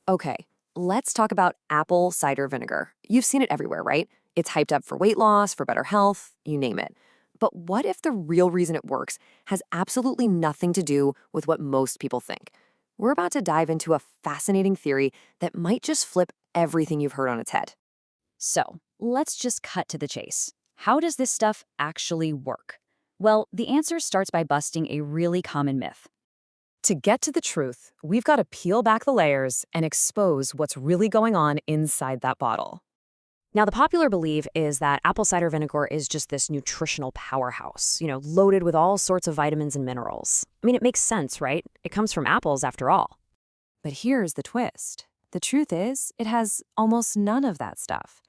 Okay, let's talk about apple cider vinegar. You've seen it everywhere, right? It's hyped up for weight loss, for better health, you name it. But what if the real reason it works has absolutely nothing to do with what most people think? We're about to dive into a fascinating theory that might just flip everything you've heard on its head. So, let's just cut to the chase. How does this stuff actually work? Well, the answer starts by busting a really common myth. To get to the truth, we've got to peel back the layers and expose what's really going on inside that bottle. Now, the popular belief is that apple cider vinegar is just this nutritional powerhouse, loaded with all sorts of vitamins and minerals. I mean, it makes sense, right? It comes from apples after all. But here's the twist. The truth is, it has almost none of that stuff.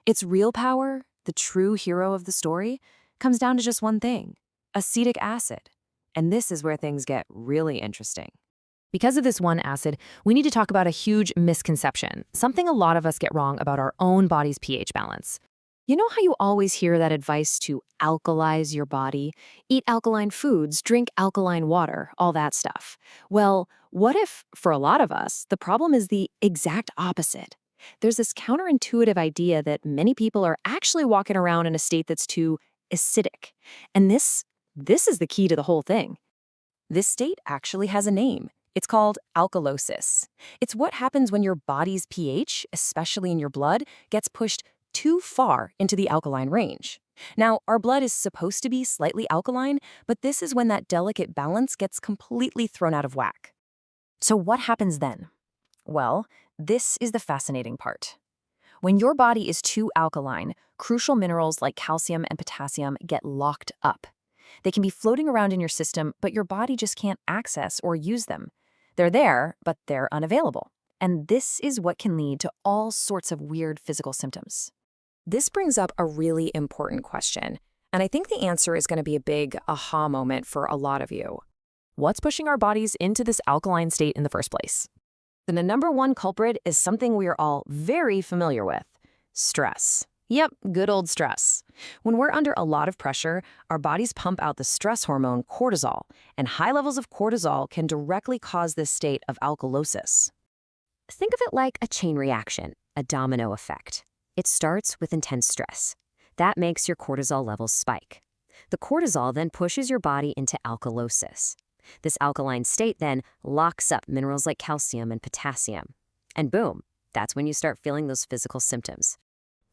Its real power, the true hero of the story, comes down to just one thing: acetic acid. And this is where things get really interesting. Because of this one acid, we need to talk about a huge misconception, something a lot of us get wrong about our own body's pH balance. You know how you always hear that advice to alkalize your body? Eat alkaline foods, drink alkaline water, all that stuff. Well, what if, for a lot of us, the problem is the exact opposite? There's this counterintuitive idea that many people are actually walking around in a state that's too acidic. And this is the key to the whole thing. This state actually has a name. It's called alkalosis. It's what happens when your body's pH, especially in your blood, gets pushed too far into the alkaline range. Now, our blood is supposed to be slightly alkaline, but this is when that delicate balance gets completely thrown out of whack. So what happens then? Well, this is the fascinating part. When your body is too alkaline, crucial minerals like calcium and potassium get locked up. They can be floating around in your system, but your body just can't access or use them. They're there, but they're unavailable. And this is what can lead to all sorts of weird physical symptoms. This brings up a really important question, and I think the answer is going to be a big aha moment for a lot of you. What's pushing our bodies into this alkaline state in the first place? Then the number one culprit is something we are all very familiar with: stress. Yep, good old stress. When we're under a lot of pressure, our bodies pump out the stress hormone cortisol, and high levels of cortisol can directly cause this state of alkalosis. Think of it like a chain reaction, a domino effect. It starts with intense stress. That makes your cortisol levels spike. The cortisol then pushes your body into alkalosis. This alkaline state then locks up minerals like calcium and potassium. And boom, that's when you start feeling those physical symptoms.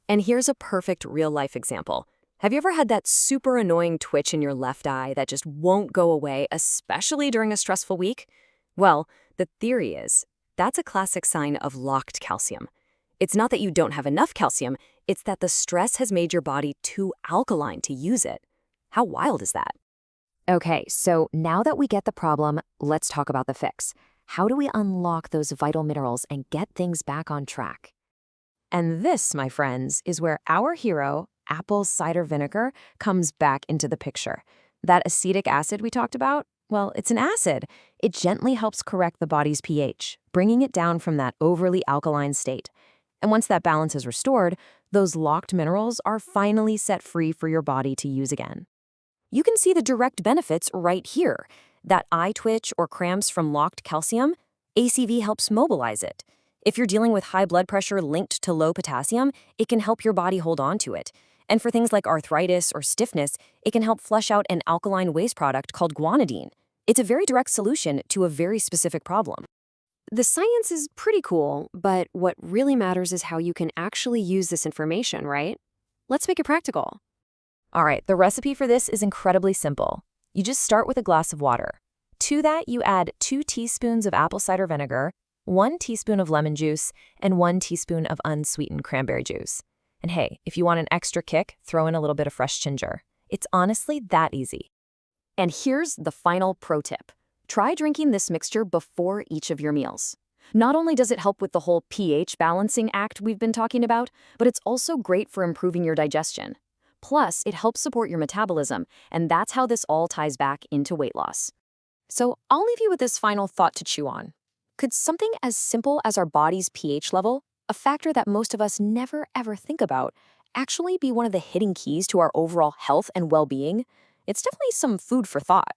And here's a perfect real-life example. Have you ever had that super annoying twitch in your left eye that just won't go away, especially during a stressful week? Well, the theory is that's a classic sign of locked calcium. It's not that you don't have enough calcium, it's that the stress has made your body too alkaline to use it. How wild is that? Okay, so now that we get the problem, let's talk about the fix. How do we unlock those vital minerals and get things back on track? And this, my friends, is where our hero, apple cider vinegar, comes back into the picture. That acetic acid we talked about, well, it's an acid. It gently helps correct the body's pH, bringing it down from that overly alkaline state. And once that balance is restored, those locked minerals are finally set free for your body to use again. You can see the direct benefits right here. That eye twitch or cramps from locked calcium, ACV helps mobilize it. If you're dealing with high blood pressure linked to low potassium, it can help your body hold on to it. And for things like arthritis or stiffness, it can help flush out an alkaline waste product called guanidine. It's a very direct solution to a very specific problem. The science is pretty cool, but what really matters is how you can actually use this information, right? Let's make it practical. All right, the recipe for this is incredibly simple. You just start with a glass of water. To that, you add 2 teaspoons of apple cider vinegar, 1 teaspoon of lemon juice, and 1 teaspoon of unsweetened cranberry juice. And hey, if you want an extra kick, throw in a little bit of fresh ginger. It's honestly that easy. And here's the final pro tip. Try drinking this mixture before each of your meals. Not only does it help with the whole pH balancing act we've been talking about, but it's also great for improving your digestion. Plus, it helps support your metabolism, and that's how this all ties back into weight loss. So I'll leave you with this final thought to chew on. Could something as simple as our body's pH level, a factor that most of us never ever think about, actually be one of the hidden keys to our overall health and well-being? It's definitely some food for thought.